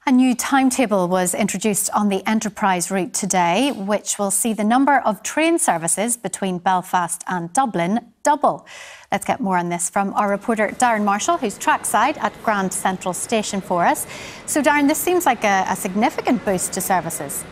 A new timetable was introduced on the Enterprise route today, which will see the number of train services between Belfast and Dublin double. Let's get more on this from our reporter Darren Marshall, who's trackside at Grand Central Station for us. So Darren, this seems like a significant boost to services.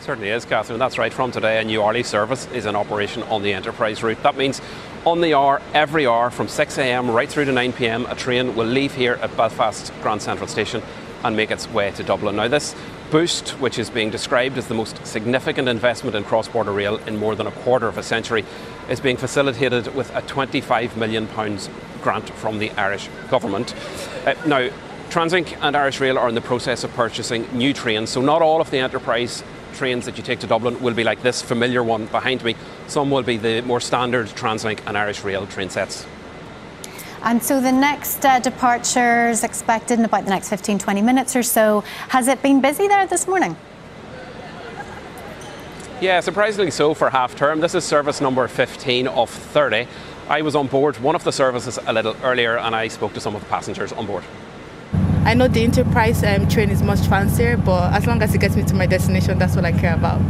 Certainly is, Catherine. That's right. From today, a new hourly service is in operation on the Enterprise route. That means on the hour, every hour, from 6 a.m. right through to 9 p.m, a train will leave here at Belfast Grand Central Station and make its way to Dublin. Now, this boost, which is being described as the most significant investment in cross-border rail in more than a quarter of a century, is being facilitated with a £25 million grant from the Irish government. Now, Translink and Irish Rail are in the process of purchasing new trains, so not all of the Enterprise trains that you take to Dublin will be like this familiar one behind me. Some will be the more standard Translink and Irish Rail train sets. And so the next departure is expected in about the next 15-20 minutes or so. Has it been busy there this morning? Yeah, surprisingly so for half term. This is service number 15 of 30. I was on board one of the services a little earlier and I spoke to some of the passengers on board. I know the Enterprise train is much fancier, but as long as it gets me to my destination, that's what I care about.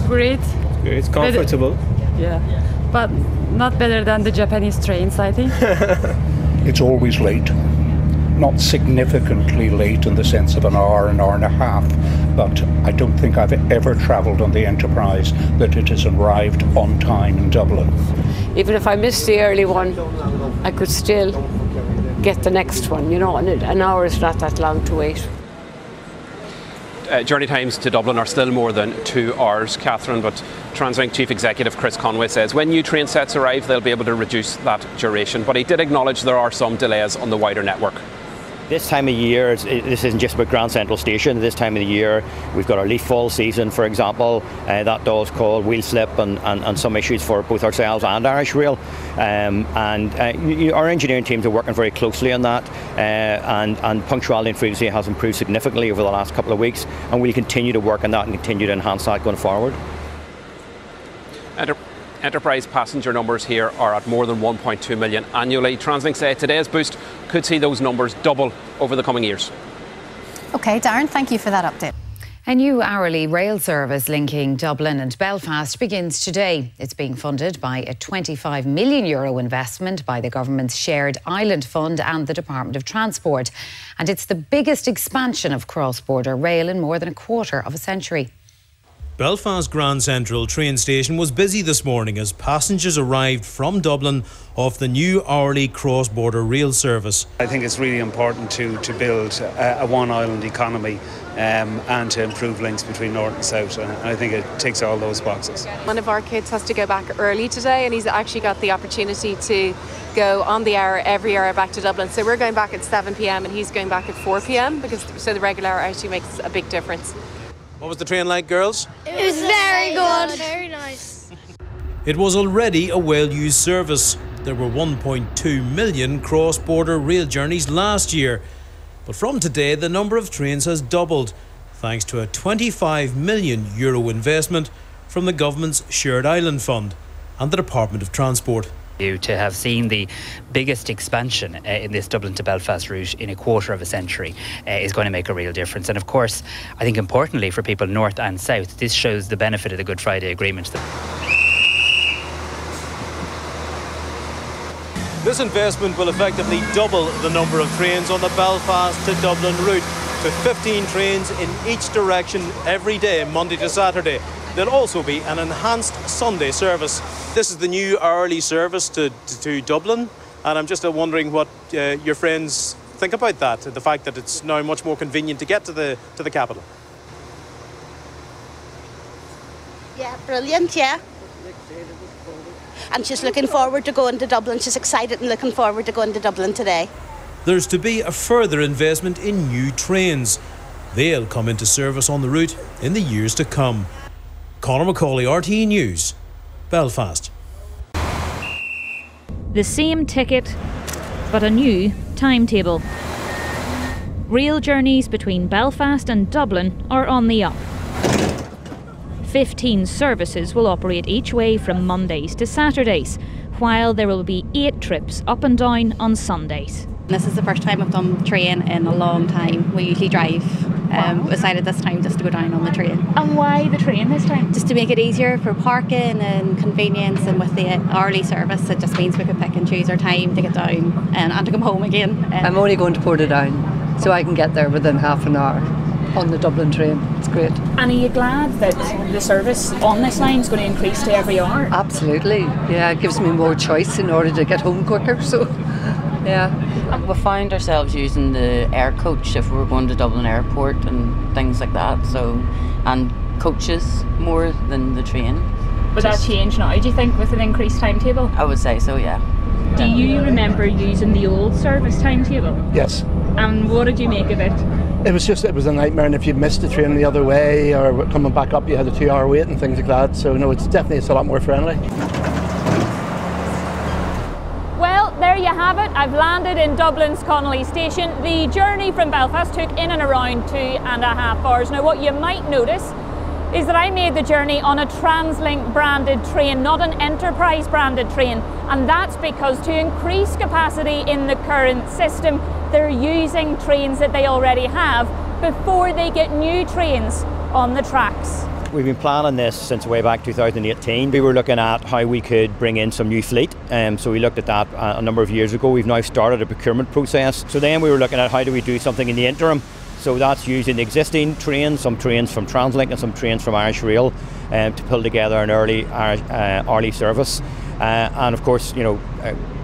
Great. It's comfortable. Yeah, but not better than the Japanese trains, I think. It's always late. Not significantly late in the sense of an hour and a half, but I don't think I've ever travelled on the Enterprise that it has arrived on time in Dublin. Even if I missed the early one, I could still get the next one, you know, and an hour is not that long to wait. Journey times to Dublin are still more than 2 hours, Catherine, but Translink Chief Executive Chris Conway says when new train sets arrive, they'll be able to reduce that duration. But he did acknowledge there are some delays on the wider network. This time of year, this isn't just about Grand Central Station. This time of the year, we've got our leaf fall season, for example. That does cause wheel slip and some issues for both ourselves and Irish Rail. Our engineering teams are working very closely on that. And punctuality and frequency has improved significantly over the last couple of weeks. And we'll continue to work on that and continue to enhance that going forward. Enterprise passenger numbers here are at more than 1.2 million annually. Translink say today's boost could see those numbers double over the coming years. OK, Darren, thank you for that update. A new hourly rail service linking Dublin and Belfast begins today. It's being funded by a €25 million investment by the government's Shared Island Fund and the Department of Transport. And it's the biggest expansion of cross-border rail in more than a quarter of a century. Belfast Grand Central train station was busy this morning as passengers arrived from Dublin off the new hourly cross-border rail service. I think it's really important to build a one-island economy and to improve links between north and south, and I think it ticks all those boxes. One of our kids has to go back early today and he's actually got the opportunity to go on the hour every hour back to Dublin. So we're going back at 7 p.m. and he's going back at 4 p.m. so the regular hour actually makes a big difference. What was the train like, girls? It was very good. Very nice. It was already a well-used service. There were 1.2 million cross-border rail journeys last year. But from today, the number of trains has doubled, thanks to a €25 million investment from the government's Shared Island Fund and the Department of Transport. To have seen the biggest expansion in this Dublin to Belfast route in a quarter of a century is going to make a real difference. And of course, I think importantly for people north and south, this shows the benefit of the Good Friday Agreement. This investment will effectively double the number of trains on the Belfast to Dublin route to 15 trains in each direction every day, Monday to Saturday. There'll also be an enhanced Sunday service. This is the new hourly service to Dublin, and I'm just wondering what your friends think about that, the fact that it's now much more convenient to get to the capital. Yeah, brilliant, yeah. And she's looking forward to going to Dublin. She's excited and looking forward to going to Dublin today. There's to be a further investment in new trains. They'll come into service on the route in the years to come. Conor McCauley, RTE News, Belfast. The same ticket, but a new timetable. Rail journeys between Belfast and Dublin are on the up. 15 services will operate each way from Mondays to Saturdays, while there will be 8 trips up and down on Sundays. This is the first time I've done train in a long time. We usually drive. Decided this time just to go down on the train. And why the train this time? Just to make it easier for parking and convenience, and with the hourly service it just means we could pick and choose our time to get down and to come home again. I'm only going to Portadown, so I can get there within half an hour on the Dublin train. It's great. And are you glad that the service on this line is going to increase to every hour? Absolutely. Yeah, it gives me more choice in order to get home quicker, so yeah. We find ourselves using the air coach if we were going to Dublin Airport and things like that, so, and coaches more than the train. Will that change now, do you think, with an increased timetable? I would say so, yeah. Do you remember using the old service timetable? Yes. And what did you make of it? It was a nightmare, and if you missed the train the other way or coming back up, you had a 2-hour wait and things like that. So no, it's a lot more friendly. Well, there you have it. I've landed in Dublin's Connolly station. The journey from Belfast took in and around 2.5 hours. Now, what you might notice is that I made the journey on a TransLink branded train, not an Enterprise branded train, and that's because to increase capacity in the current system, they're using trains that they already have before they get new trains on the tracks. We've been planning this since way back 2018. We were looking at how we could bring in some new fleet, so we looked at that a number of years ago. We've now started a procurement process. So then we were looking at how do we do something in the interim. So that's using the existing trains, some trains from TransLink and some trains from Irish Rail to pull together an early service. And of course,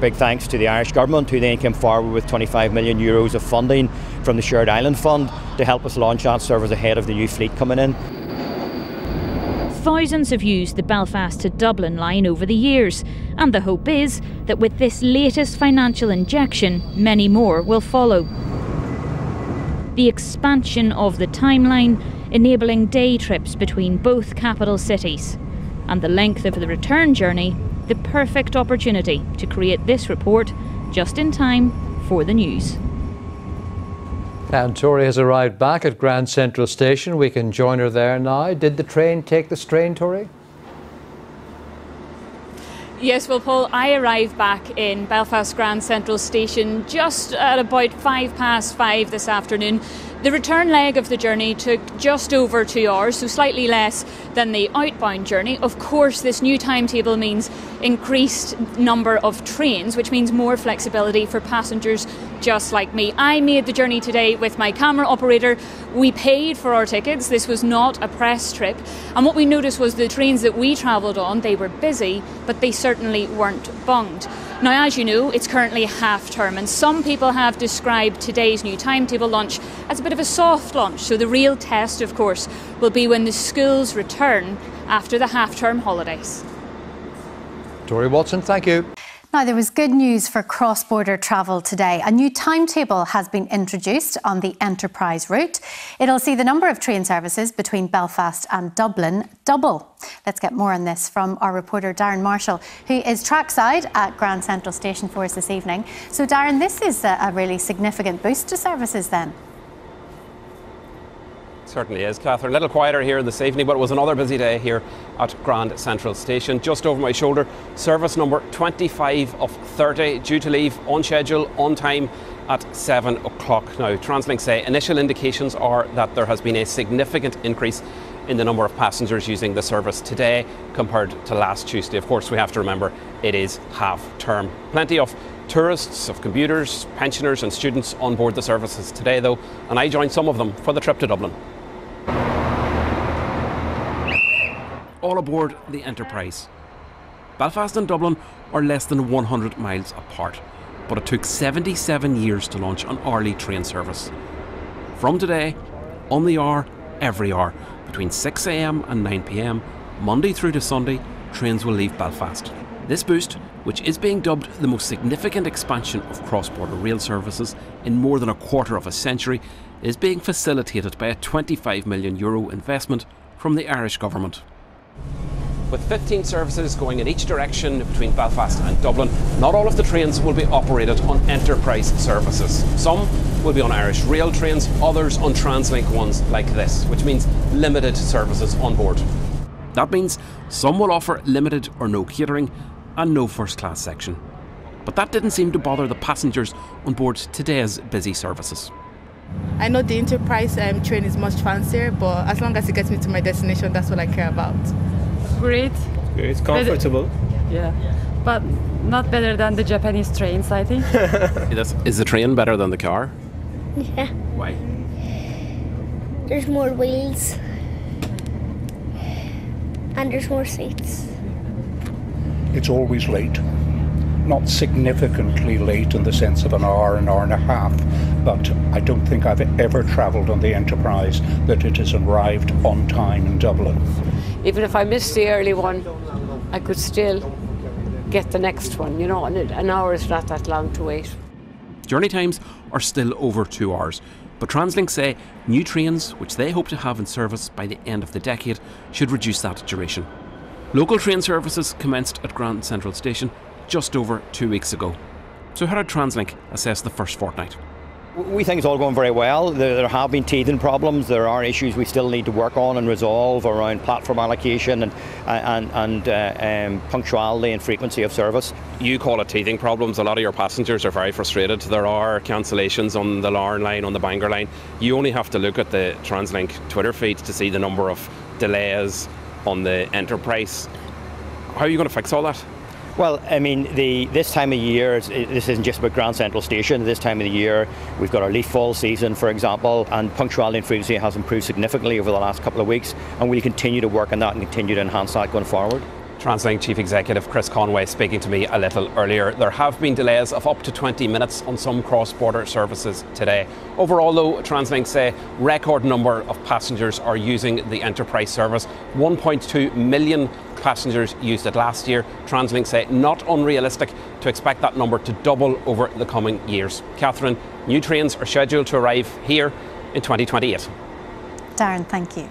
big thanks to the Irish government, who then came forward with 25 million euros of funding from the Shared Island Fund to help us launch that service ahead of the new fleet coming in. Thousands have used the Belfast to Dublin line over the years, and the hope is that with this latest financial injection, many more will follow. The expansion of the timeline, enabling day trips between both capital cities, and the length of the return journey, the perfect opportunity to create this report just in time for the news. And Tori has arrived back at Grand Central Station. We can join her there now. Did the train take the strain, Tori? Yes, well, Paul, I arrived back in Belfast Grand Central Station just at about 5:05 this afternoon. The return leg of the journey took just over 2 hours, so slightly less than the outbound journey. Of course, this new timetable means increased number of trains, which means more flexibility for passengers just like me. I made the journey today with my camera operator. We paid for our tickets. This was not a press trip. And what we noticed was the trains that we travelled on, they were busy, but they certainly weren't bunged. Now, as you know, it's currently half-term, and some people have described today's new timetable launch as a bit of a soft launch. So the real test, of course, will be when the schools return after the half-term holidays. Tori Watson, thank you. Now, there was good news for cross-border travel today. A new timetable has been introduced on the Enterprise route. It'll see the number of train services between Belfast and Dublin double. Let's get more on this from our reporter Darren Marshall, who is trackside at Grand Central Station for us this evening. So Darren, this is a really significant boost to services then. Certainly is, Catherine. A little quieter here this evening, but it was another busy day here at Grand Central Station. Just over my shoulder, service number 25 of 30, due to leave on schedule, on time at 7 o'clock. Now, TransLink say initial indications are that there has been a significant increase in the number of passengers using the service today compared to last Tuesday. Of course, we have to remember it is half term. Plenty of tourists, of commuters, pensioners and students on board the services today though, and I joined some of them for the trip to Dublin. All aboard the Enterprise. Belfast and Dublin are less than 100 miles apart, but it took 77 years to launch an hourly train service. From today, on the hour, every hour, between 6 a.m. and 9 p.m, Monday through to Sunday, trains will leave Belfast. This boost, which is being dubbed the most significant expansion of cross-border rail services in more than a quarter of a century, is being facilitated by a €25 million investment from the Irish government. With 15 services going in each direction between Belfast and Dublin, not all of the trains will be operated on Enterprise services. Some will be on Irish Rail trains, others on TransLink ones like this, which means limited services on board. That means some will offer limited or no catering and no first class section. But that didn't seem to bother the passengers on board today's busy services. I know the Enterprise train is much fancier, but as long as it gets me to my destination, that's what I care about. Great. It's comfortable. Yeah, but not better than the Japanese trains, I think. Is the train better than the car? Yeah. Why? There's more wheels. And there's more seats. It's always late. Not significantly late in the sense of an hour and a half, but I don't think I've ever travelled on the Enterprise that it has arrived on time in Dublin. Even if I missed the early one, I could still get the next one, you know, and an hour is not that long to wait. Journey times are still over 2 hours, but TransLink say new trains, which they hope to have in service by the end of the decade, should reduce that duration. Local train services commenced at Grand Central Station just over 2 weeks ago. So how did TransLink assess the first fortnight? We think it's all going very well. There have been teething problems. There are issues we still need to work on and resolve around platform allocation and punctuality and frequency of service. You call it teething problems. A lot of your passengers are very frustrated. There are cancellations on the Larne line, on the Bangor line. You only have to look at the TransLink Twitter feed to see the number of delays on the Enterprise. How are you going to fix all that? Well, I mean, this time of year, this isn't just about Grand Central Station. This time of the year, we've got our leaf fall season, for example, and punctuality and frequency has improved significantly over the last couple of weeks, and we'll continue to work on that and continue to enhance that going forward. TransLink Chief Executive Chris Conway speaking to me a little earlier. There have been delays of up to 20 minutes on some cross-border services today. Overall though, TransLink say record number of passengers are using the Enterprise service. 1.2 million passengers used it last year. TransLink say not unrealistic to expect that number to double over the coming years. Catherine, new trains are scheduled to arrive here in 2028. Darren, thank you.